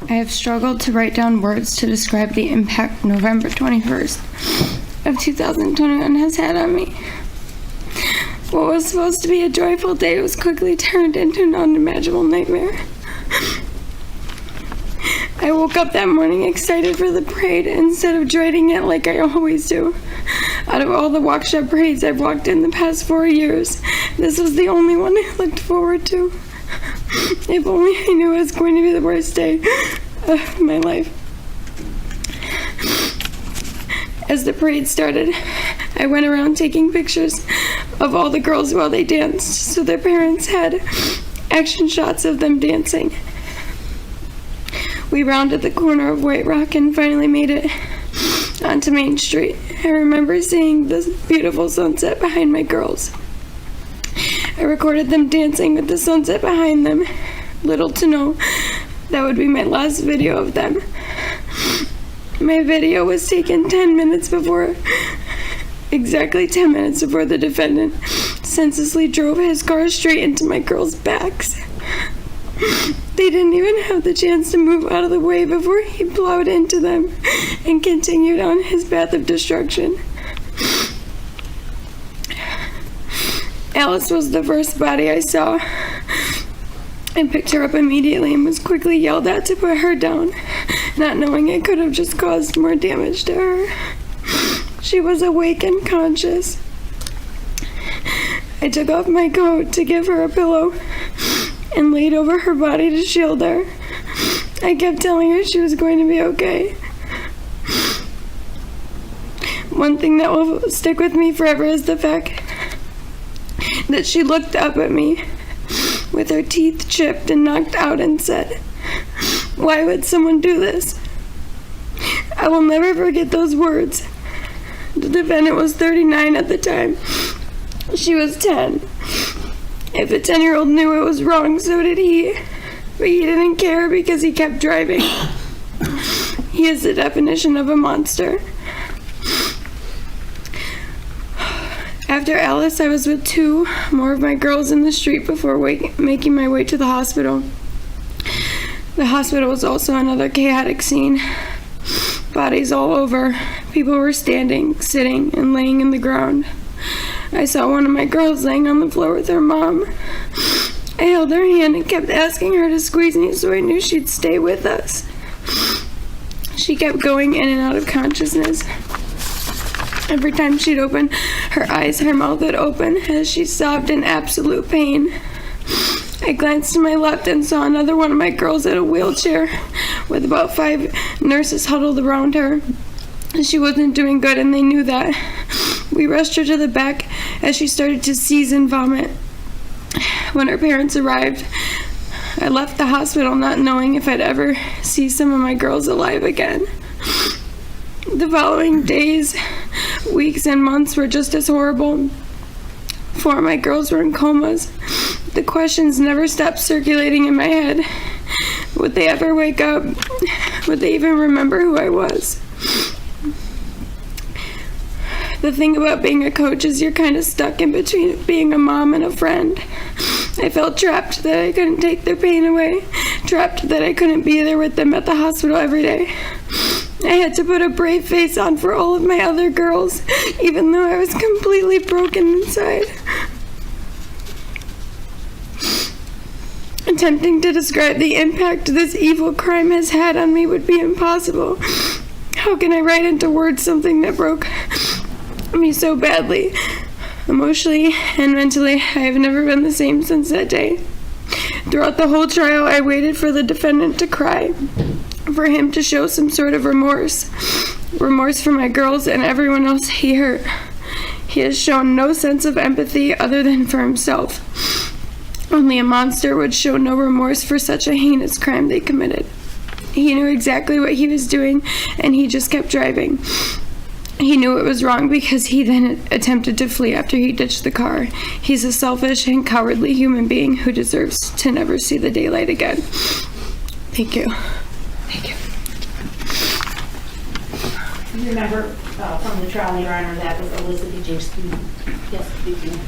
I have struggled to write down words to describe the impact November 21st of 2021 has had on me. What was supposed to be a joyful day was quickly turned into an unimaginable nightmare. I woke up that morning excited for the parade instead of dreading it like I always do. Out of all the walk-shop parades I've walked in the past 4 years, this was the only one I looked forward to. If only I knew it was going to be the worst day of my life. As the parade started, I went around taking pictures of all the girls while they danced, so their parents had action shots of them dancing. We rounded the corner of White Rock and finally made it onto Main Street. I remember seeing this beautiful sunset behind my girls. I recorded them dancing with the sunset behind them. Little to know, that would be my last video of them. My video was taken exactly 10 minutes before the defendant senselessly drove his car straight into my girls' backs. They didn't even have the chance to move out of the way before he plowed into them and continued on his path of destruction. Alice was the first body I saw. I picked her up immediately and was quickly yelled at to put her down, not knowing it could have just caused more damage to her. She was awake and conscious. I took off my coat to give her a pillow and laid over her body to shield her. I kept telling her she was going to be okay. One thing that will stick with me forever is the fact that she looked up at me with her teeth chipped and knocked out and said, "Why would someone do this?" I will never forget those words. The defendant was 39 at the time. She was 10. If a 10-year-old knew it was wrong, so did he. But he didn't care because he kept driving. He is the definition of a monster. After Alice, I was with 2 more of my girls in the street before making my way to the hospital. The hospital was also another chaotic scene. Bodies all over. People were standing, sitting, and laying in the ground. I saw one of my girls laying on the floor with her mom. I held her hand and kept asking her to squeeze me, so I knew she'd stay with us. She kept going in and out of consciousness. Every time she'd open her eyes, her mouth would open as she sobbed in absolute pain. I glanced to my left and saw another one of my girls in a wheelchair with about 5 nurses huddled around her. She wasn't doing good, and they knew that. We rushed her to the back as she started to seize and vomit. When her parents arrived, I left the hospital not knowing if I'd ever see some of my girls alive again. The following days, weeks, and months were just as horrible. 4 of my girls were in comas. The questions never stopped circulating in my head. Would they ever wake up? Would they even remember who I was? The thing about being a coach is you're kind of stuck in between being a mom and a friend. I felt trapped that I couldn't take their pain away, trapped that I couldn't be there with them at the hospital every day. I had to put a brave face on for all of my other girls, even though I was completely broken inside. Attempting to describe the impact this evil crime has had on me would be impossible. How can I write into words something that broke me so badly? Emotionally and mentally, I have never been the same since that day. Throughout the whole trial, I waited for the defendant to cry, for him to show some sort of remorse for my girls and everyone else he hurt. He has shown no sense of empathy other than for himself. Only a monster would show no remorse for such a heinous crime they committed. He knew exactly what he was doing, and he just kept driving. He knew it was wrong because he then attempted to flee after he ditched the car. He's a selfish and cowardly human being who deserves to never see the daylight again. Thank you. Thank you. You remember from the trial, Your Honor, that was Alyssa Gajewski. Yes, thank you.